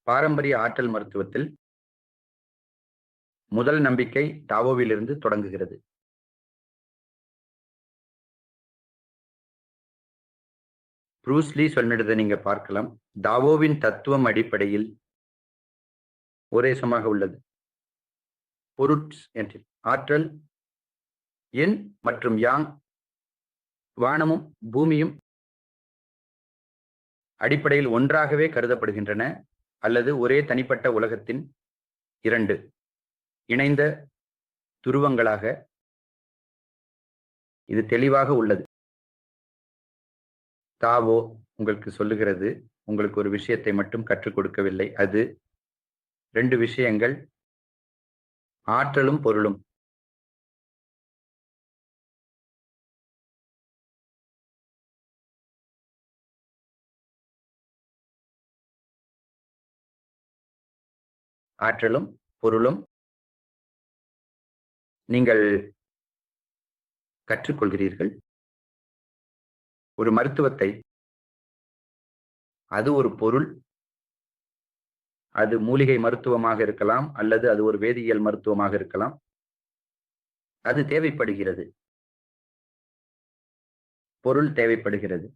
பாரம்பரிய ஆற்றல் மருத்துவத்தில் முதல் நம்பிக்கை டாவோவிலிருந்து தொடங்குகிறது. ப்ரூஸ் லீ சொன்னதை நீங்க பார்க்கலாம். டாவோவின் தத்துவம் அடிப்படையில் ஒரே சமமாக உள்ளது. ஆற்றல், யின் மற்றும் யாங், வானமும் பூமியும் அடிப்படையில் ஒன்றாகவே கருதப்படுகின்றன, அல்லது ஒரே தனிப்பட்ட உலகத்தின் இரண்டு இணைந்த துருவங்களாக இது தெளிவாக உள்ளது. தாவோ உங்களுக்கு சொல்லுகிறது, உங்களுக்கு ஒரு விஷயத்தை மட்டும் கற்றுக் கொடுக்கவில்லை. அது 2 விஷயங்கள், ஆற்றலும் பொருளும். ஆற்றலும் பொருளும் நீங்கள் கற்றுக்கொள்கிறீர்கள். ஒரு மருத்துவத்தை, அது ஒரு பொருள், அது மூலிகை மருத்துவமாக இருக்கலாம், அல்லது அது ஒரு வேதியியல் மருத்துவமாக இருக்கலாம். அது தேவைப்படுகிறது, பொருள் தேவைப்படுகிறது.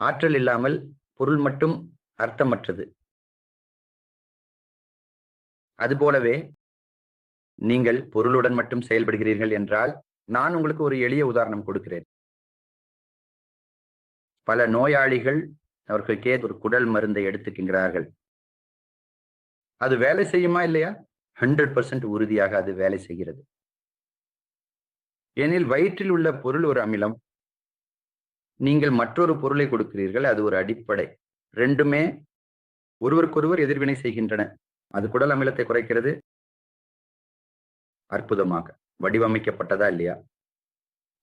ஆற்றல் இல்லாமல் பொருள் மட்டும் அர்த்தமற்றது. அதுபோலவே நீங்கள் பொருளுடன் மட்டும் செயல்படுகிறீர்கள் என்றால், நான் உங்களுக்கு ஒரு எளிய உதாரணம் கொடுக்கிறேன். பல நோயாளிகள் அவர்களுக்கே ஒரு குடல் மருந்தை எடுத்துக்கின்றார்கள். அது வேலை செய்யுமா இல்லையா? 100% உறுதியாக அது வேலை செய்கிறது. ஏனெனில் வயிற்றில் உள்ள பொருள் ஒரு அமிலம், நீங்கள் மற்றொரு பொருளை கொடுக்கிறீர்கள், அது ஒரு அடிப்படை. ரெண்டுமே ஒருவருக்கொருவர் எதிர்வினை செய்கின்றன. அது குடல் அமிலத்தை குறைக்கிறது. அற்புதமாக வடிவமைக்கப்பட்டதா இல்லையா?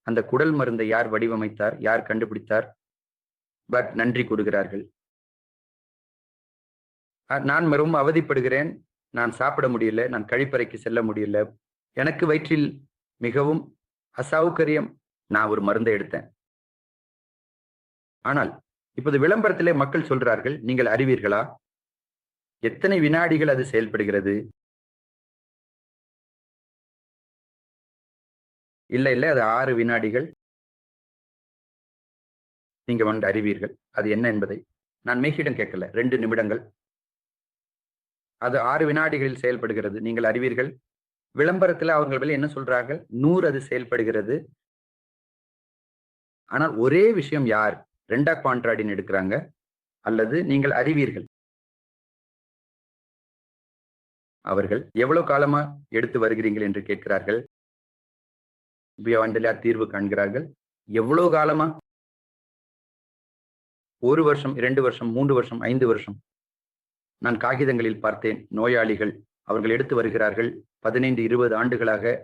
அந்த குடல் மருந்தை யார் வடிவமைத்தார், யார் கண்டுபிடித்தார்? பட் நன்றி கூறுகிறார்கள். நான் ரொம்ப அவதிப்படுகிறேன், நான் சாப்பிட முடியல, நான் கழிப்பறைக்கு செல்ல முடியல, எனக்கு வயிற்றில் மிகவும் அசௌகரியம், நான் ஒரு மருந்தை எடுத்தேன். ஆனால் இப்போது விளம்பரத்திலே மக்கள் சொல்றார்கள், நீங்கள் அறிவீர்களா எத்தனை வினாடிகள் அது செயல்படுகிறது? இல்லை, அது 6 வினாடிகள். நீங்க வந்து அறிவீர்கள் அது என்ன என்பதை. நான் மேகிடம் கேட்கல, 2 நிமிடங்கள். அது 6 வினாடிகளில் செயல்படுகிறது, நீங்கள் அறிவீர்கள். விளம்பரத்தில் அவர்கள் என்ன சொல்றார்கள்? 100 அது செயல்படுகிறது. ஆனால் ஒரே விஷயம் யார் ரெண்டா கான்ட்ராடின் எடுக்கிறாங்க, அல்லது நீங்கள் அறிவீர்கள். அவர்கள் எவ்வளவு காலமா எடுத்து வருகிறீர்கள் என்று கேட்கிறார்கள். தீர்வு காண்கிறார்கள். எவ்வளவு காலமா? 1 வருஷம், 2 வருஷம், 3 வருஷம், 5 வருஷம். நான் காகிதங்களில் பார்த்தேன், நோயாளிகள் அவர்கள் எடுத்து வருகிறார்கள் 15, 20 ஆண்டுகளாக.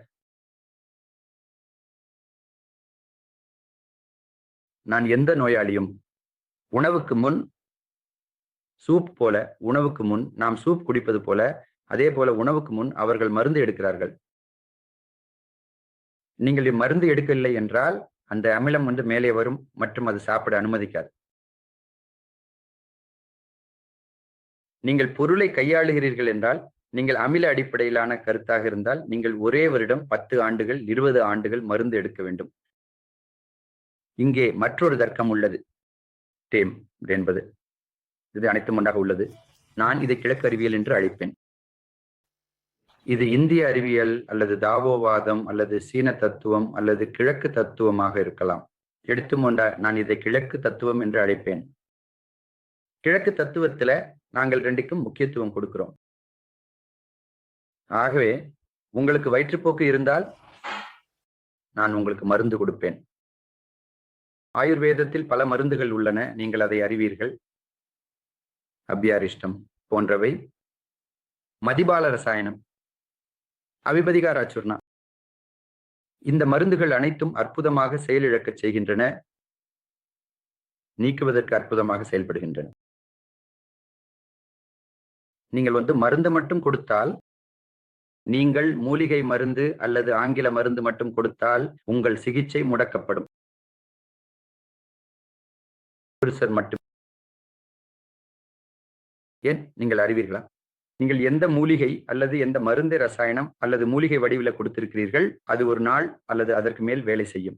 நான் எந்த நோயாளியும் உணவுக்கு முன் சூப் போல, உணவுக்கு முன் நாம் சூப் குடிப்பது போல, அதே போல உணவுக்கு முன் அவர்கள் மருந்து எடுக்கிறார்கள். நீங்கள் மருந்து எடுக்கவில்லை என்றால் அந்த அமிலம் மேலே வரும் மற்றும் அது சாப்பிட அனுமதிக்காது. நீங்கள் பொருளை கையாளுகிறீர்கள் என்றால், நீங்கள் அமில அடிப்படையிலான கருத்தாக இருந்தால், நீங்கள் ஒரே வருடம் 10 ஆண்டுகள், 20 ஆண்டுகள் மருந்து எடுக்க வேண்டும். இங்கே மற்றொரு தர்க்கம் உள்ளது. டேம் என்பது இது அனைத்தும் ஒன்றாக உள்ளது. நான் இதை கிழக்கு அறிவியல் என்று அழைப்பேன். இது இந்திய அறிவியல், அல்லது தாவோவாதம், அல்லது சீன தத்துவம், அல்லது கிழக்கு தத்துவமாக இருக்கலாம். எடுத்துக்கொண்ட நான் இதை கிழக்கு தத்துவம் என்று அழைப்பேன். கிழக்கு தத்துவத்துல நாங்கள் 2க்கும் முக்கியத்துவம் கொடுக்கிறோம். ஆகவே உங்களுக்கு வயிற்றுப்போக்கு இருந்தால் நான் உங்களுக்கு மருந்து கொடுப்பேன். ஆயுர்வேதத்தில் பல மருந்துகள் உள்ளன, நீங்கள் அதை அறிவீர்கள். அபியாரிஷ்டம் போன்றவை. மதிபால ரசாயனம், அவிபதிகார அச்சுர்ணா, இந்த மருந்துகள் அனைத்தும் அற்புதமாக செயலிழக்க செய்கின்றன, நீக்குவதற்கு அற்புதமாக செயல்படுகின்றன. நீங்கள் மருந்து மட்டும் கொடுத்தால், நீங்கள் மூலிகை மருந்து அல்லது ஆங்கில மருந்து மட்டும் கொடுத்தால் உங்கள் சிகிச்சை முடக்கப்படும். மட்டும் ஏன் நீங்கள் அறிவீர்களா? நீங்கள் எந்த மூலிகை அல்லது எந்த மருந்து ரசாயனம் அல்லது மூலிகை வடிவில கொடுத்திருக்கிறீர்கள், அது ஒரு நாள் அல்லது அதற்கு மேல் வேலை செய்யும்.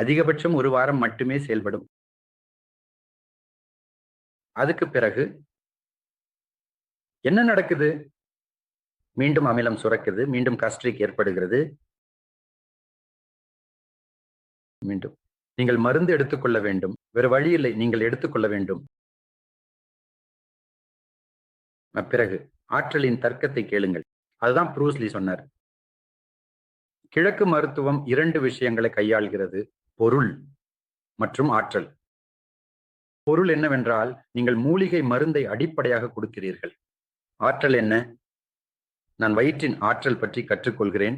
அதிகபட்சம் 1 வாரம் மட்டுமே செயல்படும். அதுக்கு பிறகு என்ன நடக்குது? மீண்டும் அமிலம் சுரக்குது, மீண்டும் காஸ்ட்ரிக் ஏற்படுகிறது. மீண்டும் நீங்கள் மருந்து எடுத்துக்கொள்ள வேண்டும். வேறு வழி இல்லை, நீங்கள் எடுத்துக்கொள்ள வேண்டும். பிறகு ஆற்றலின் தர்க்கத்தை கேளுங்கள். அதுதான் ப்ரூஸ்லி சொன்னார். கிழக்கு மருத்துவம் 2 விஷயங்களை கையாள்கிறது: பொருள் மற்றும் ஆற்றல். பொருள் என்னவென்றால், நீங்கள் மூலிகை மருந்தை அடிப்படையாக கொடுக்கிறீர்கள். ஆற்றல் என்ன? நான் வயிற்றின் ஆற்றல் பற்றி கற்றுக்கொள்கிறேன்.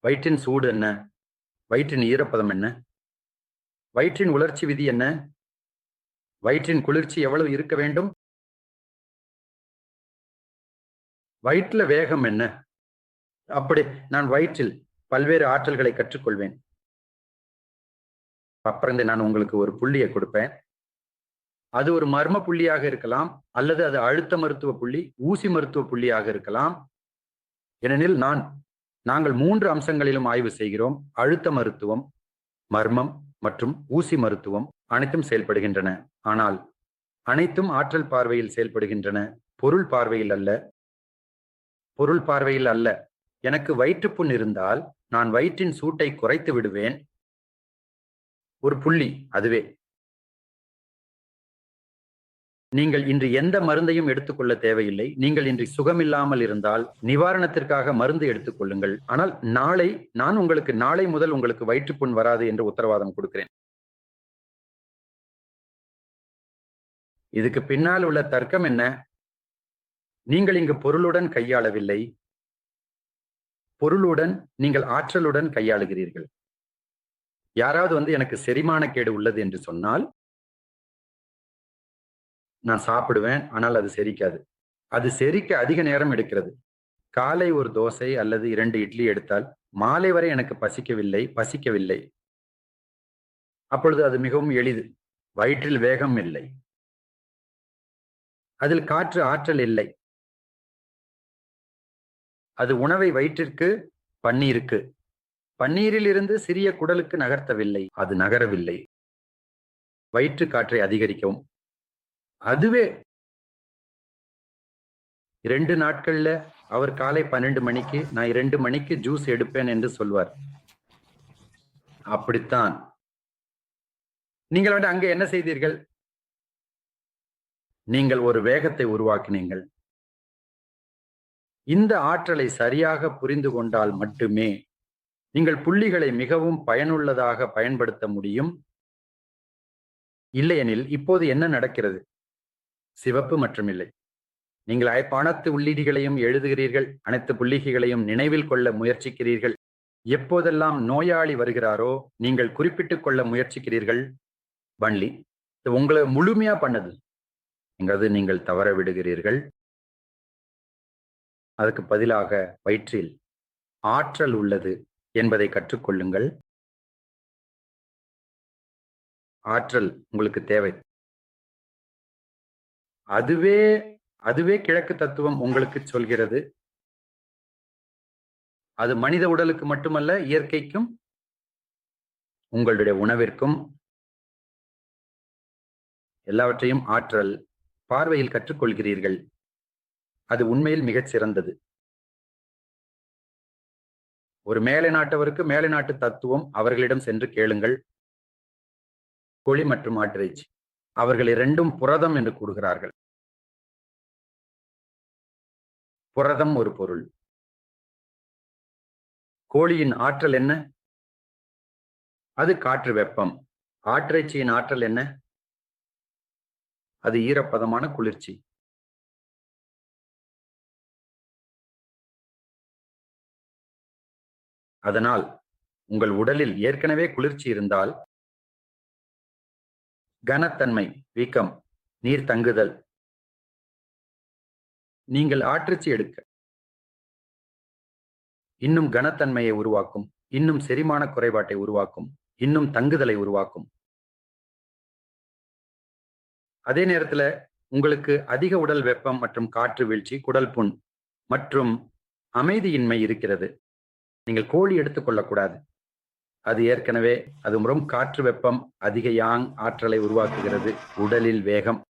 வயிற்றின் சூடு என்ன? வயிற்றின் ஈரப்பதம் என்ன? வயிற்றின் உலர்ச்சி விதி என்ன? வயிற்றின் குளிர்ச்சி எவ்வளவு இருக்க வேண்டும்? வயிற்றுல வேகம் என்ன? அப்படி நான் வயிற்றில் பல்வேறு ஆற்றல்களை கற்றுக்கொள்வேன். அப்புறம் நான் உங்களுக்கு ஒரு புள்ளியை கொடுப்பேன். அது ஒரு மர்ம புள்ளியாக இருக்கலாம், அல்லது அது அழுத்த மருத்துவ புள்ளி, ஊசி மருத்துவ புள்ளியாக இருக்கலாம். ஏனெனில் நாங்கள் 3 அம்சங்களிலும் ஆய்வு செய்கிறோம். அழுத்த மருத்துவம், மர்மம் மற்றும் ஊசி மருத்துவம் அனைத்தும் செயல்படுகின்றன. ஆனால் அனைத்தும் ஆற்றல் பார்வையில் செயல்படுகின்றன, பொருள் பார்வையில் அல்ல. பொருள் பார்வையில் அல்ல. எனக்கு வயிற்றுப்புண் இருந்தால் நான் வயிற்றின் சூட்டை குறைத்து விடுவேன். ஒரு புள்ளி, அதுவே. நீங்கள் இன்று எந்த மருந்தையும் எடுத்துக்கொள்ள தேவையில்லை. நீங்கள் இன்று சுகமில்லாமல் இருந்தால் நிவாரணத்திற்காக மருந்து எடுத்துக்கொள்ளுங்கள். ஆனால் நான் உங்களுக்கு நாளை முதல் உங்களுக்கு வயிற்றுப்புண் வராது என்று உத்தரவாதம் கொடுக்கிறேன். இதுக்கு பின்னால் உள்ள தர்க்கம் என்ன? நீங்கள் இங்கு பொருளுடன் கையாளவில்லை. பொருளுடன் நீங்கள் ஆற்றலுடன் கையாளுகிறீர்கள். யாராவது எனக்கு செரிமானக்கேடு உள்ளது என்று சொன்னால் நான் சாப்பிடுவேன், ஆனால் அது செரிக்காது. அது செரிக்க அதிக நேரம் எடுக்கிறது. காலை ஒரு தோசை அல்லது 2 இட்லி எடுத்தால் மாலை வரை எனக்கு பசிக்கவில்லை. அப்பொழுது அது மிகவும் எளிது. வயிற்றில் வேகம் இல்லை, அதில் காற்று ஆற்றல் இல்லை. அது உணவை வயிற்றிற்கு, பன்னீரில் இருந்து சிறிய குடலுக்கு நகர்த்தவில்லை, அது நகரவில்லை. வயிற்று காற்றை அதிகரிக்கவும். அதுவே 2 நாட்கள்ல அவர் காலை 12 மணிக்கு நான் 2 மணிக்கு ஜூஸ் எடுப்பேன் என்று சொல்வார். அப்படித்தான் நீங்கள் அங்க என்ன செய்தீர்கள்? நீங்கள் ஒரு வேகத்தை உருவாக்கினீங்கள். இந்த ஆற்றலை சரியாக புரிந்து கொண்டால் மட்டுமே நீங்கள் புள்ளிகளை மிகவும் பயனுள்ளதாக பயன்படுத்த முடியும். இல்லையெனில் இப்போது என்ன நடக்கிறது? சிவப்பு மற்றும் இல்லை. நீங்கள் அனைத்து உள்ளீடுகளையும் எழுதுகிறீர்கள், அனைத்து புள்ளிகளையும் நினைவில் கொள்ள முயற்சிக்கிறீர்கள். எப்போதெல்லாம் நோயாளி வருகிறாரோ நீங்கள் குறிப்பிட்டுக் கொள்ள முயற்சிக்கிறீர்கள். வன்லி உங்களை முழுமையா பண்ணது நீங்கள் தவற விடுகிறீர்கள். அதுக்கு பதிலாக வயிற்றில் ஆற்றல் உள்ளது என்பதை கற்றுக்கொள்ளுங்கள். ஆற்றல் உங்களுக்கு தேவை. அதுவே கிழக்கு தத்துவம் உங்களுக்கு சொல்கிறது. அது மனித உடலுக்கு மட்டுமல்ல, இயற்கைக்கும் உங்களுடைய உணவிற்கும் எல்லாவற்றையும் ஆற்றல் பார்வையில் கற்றுக்கொள்கிறீர்கள். அது உண்மையில் மிகச் சிறந்தது. ஒரு மேலை நாட்டவருக்கு மேலை நாட்டு தத்துவம் அவர்களிடம் சென்று கேளுங்கள். கோழி மற்றும் ஆட்டிறைச்சி, அவர்கள் 2ம் புரதம் என்று கூறுகிறார்கள். புரதம் ஒரு பொருள். கோழியின் ஆற்றல் என்ன? அது காற்று வெப்பம். ஆட்டிறைச்சியின் ஆற்றல் என்ன? அது ஈரப்பதமான குளிர்ச்சி. அதனால் உங்கள் உடலில் ஏற்கனவே குளிர்ச்சி இருந்தால் கனத்தன்மை, வீக்கம், நீர் தங்குதல், நீங்கள் ஆட்டிறைச்சி எடுக்க இன்னும் கனத்தன்மையை உருவாக்கும், இன்னும் செரிமான குறைபாட்டை உருவாக்கும், இன்னும் தங்குதலை உருவாக்கும். அதே நேரத்துல உங்களுக்கு அதிக உடல் வெப்பம் மற்றும் காற்று வீழ்ச்சி, குடல் புண் மற்றும் அமைதியின்மை இருக்கிறது. நீங்கள் கோழி எடுத்துக்கொள்ளக்கூடாது. அது ஏற்கனவே அது ரொம்ப காற்று வெப்பம் அதிக யாங் ஆற்றலை உருவாக்குகிறது. உடலில் வேகம்